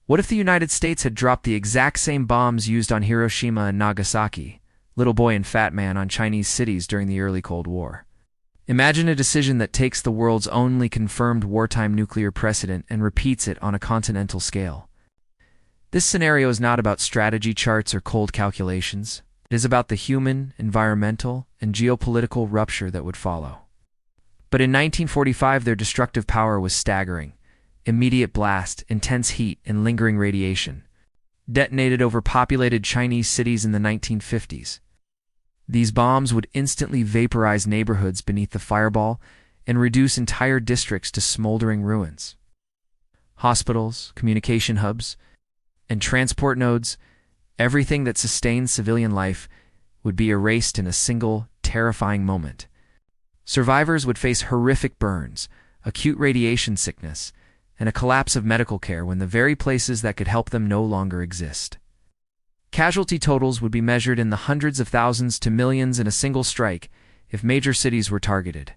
What if the United States had dropped the exact same bombs used on Hiroshima and Nagasaki, Little Boy and Fat Man, on Chinese cities during the early Cold War? Imagine a decision that takes the world's only confirmed wartime nuclear precedent and repeats it on a continental scale. This scenario is not about strategy charts or cold calculations. It is about the human, environmental, and geopolitical rupture that would follow. But in 1945, their destructive power was staggering. Immediate blast, intense heat, and lingering radiation detonated over populated Chinese cities in the 1950s. These bombs would instantly vaporize neighborhoods beneath the fireball and reduce entire districts to smoldering ruins. Hospitals, communication hubs, and transport nodes, everything that sustained civilian life, would be erased in a single, terrifying moment. Survivors would face horrific burns, acute radiation sickness, and a collapse of medical care when the very places that could help them no longer exist. Casualty totals would be measured in the hundreds of thousands to millions in a single strike if major cities were targeted.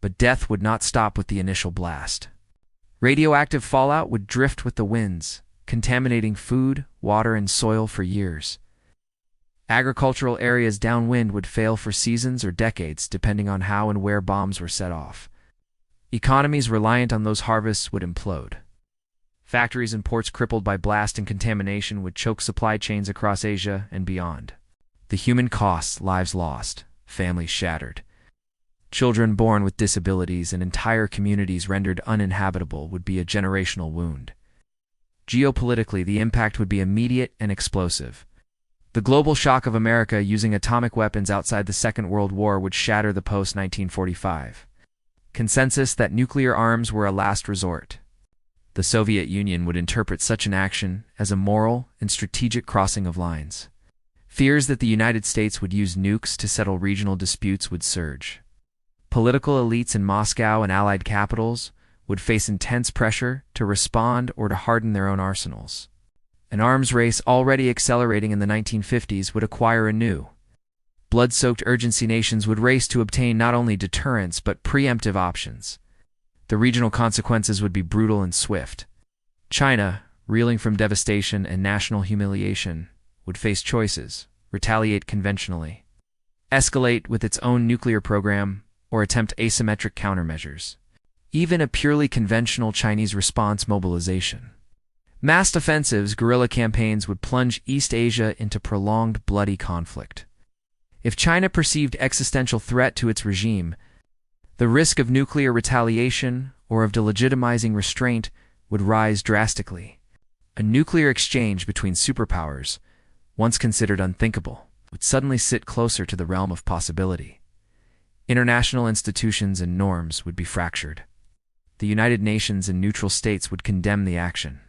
But death would not stop with the initial blast. Radioactive fallout would drift with the winds, contaminating food, water, and soil for years. Agricultural areas downwind would fail for seasons or decades, depending on how and where bombs were set off. Economies reliant on those harvests would implode. Factories and ports crippled by blast and contamination would choke supply chains across Asia and beyond. The human costs: lives lost, families shattered, children born with disabilities, and entire communities rendered uninhabitable would be a generational wound. Geopolitically, the impact would be immediate and explosive. The global shock of America using atomic weapons outside the Second World War would shatter the post-1945 consensus that nuclear arms were a last resort. The Soviet Union would interpret such an action as a moral and strategic crossing of lines. Fears that the United States would use nukes to settle regional disputes would surge. Political elites in Moscow and allied capitals would face intense pressure to respond or to harden their own arsenals. An arms race already accelerating in the 1950s would acquire a new, blood-soaked urgency. Nations would race to obtain not only deterrence but preemptive options. The regional consequences would be brutal and swift. China, reeling from devastation and national humiliation, would face choices: retaliate conventionally, escalate with its own nuclear program, or attempt asymmetric countermeasures. Even a purely conventional Chinese response: mobilization. Massed offensives, guerrilla campaigns would plunge East Asia into prolonged bloody conflict. If China perceived existential threat to its regime, the risk of nuclear retaliation or of delegitimizing restraint would rise drastically. A nuclear exchange between superpowers, once considered unthinkable, would suddenly sit closer to the realm of possibility. International institutions and norms would be fractured. The United Nations and neutral states would condemn the action.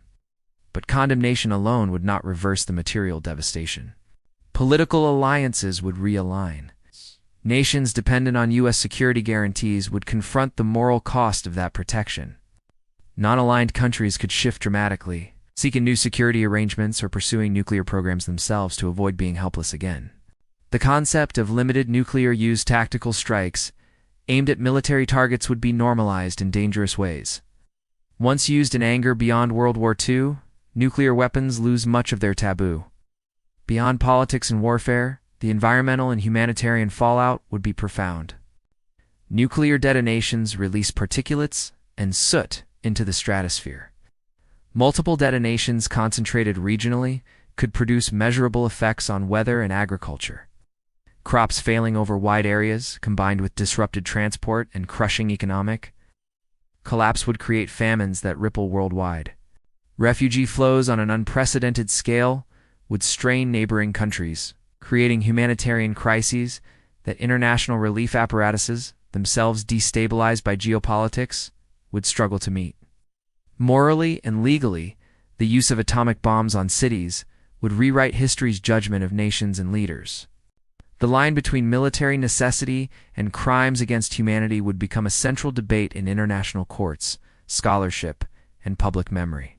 But condemnation alone would not reverse the material devastation. Political alliances would realign. Nations dependent on U.S. security guarantees would confront the moral cost of that protection. Non-aligned countries could shift dramatically, seeking new security arrangements or pursuing nuclear programs themselves to avoid being helpless again. The concept of limited nuclear-use tactical strikes aimed at military targets would be normalized in dangerous ways. Once used in anger beyond World War II, nuclear weapons lose much of their taboo. Beyond politics and warfare, the environmental and humanitarian fallout would be profound. Nuclear detonations release particulates and soot into the stratosphere. Multiple detonations concentrated regionally could produce measurable effects on weather and agriculture. Crops failing over wide areas, combined with disrupted transport and crushing economic collapse, would create famines that ripple worldwide. Refugee flows on an unprecedented scale would strain neighboring countries, creating humanitarian crises that international relief apparatuses, themselves destabilized by geopolitics, would struggle to meet. Morally and legally, the use of atomic bombs on cities would rewrite history's judgment of nations and leaders. The line between military necessity and crimes against humanity would become a central debate in international courts, scholarship, and public memory.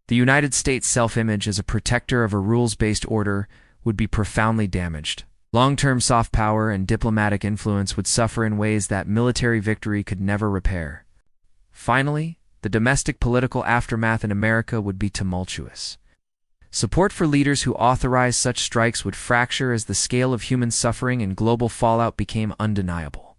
The United States' self-image as a protector of a rules-based order would be profoundly damaged. Long-term soft power and diplomatic influence would suffer in ways that military victory could never repair. Finally, the domestic political aftermath in America would be tumultuous. Support for leaders who authorized such strikes would fracture as the scale of human suffering and global fallout became undeniable.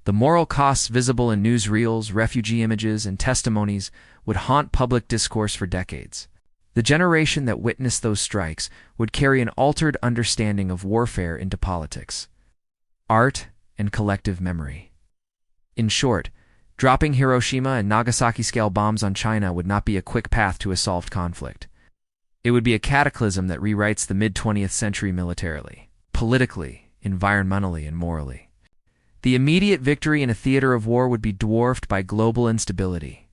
The moral costs visible in newsreels, refugee images, and testimonies would haunt public discourse for decades. The generation that witnessed those strikes would carry an altered understanding of warfare into politics, art, and collective memory. In short, dropping Hiroshima and Nagasaki-scale bombs on China would not be a quick path to a solved conflict. It would be a cataclysm that rewrites the mid-20th century militarily, politically, environmentally, and morally. The immediate victory in a theater of war would be dwarfed by global instability,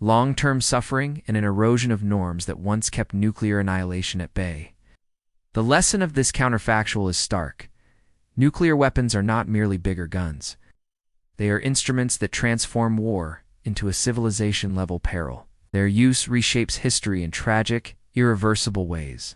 long-term suffering, and an erosion of norms that once kept nuclear annihilation at bay. The lesson of this counterfactual is stark. Nuclear weapons are not merely bigger guns. They are instruments that transform war into a civilization-level peril. Their use reshapes history in tragic, irreversible ways.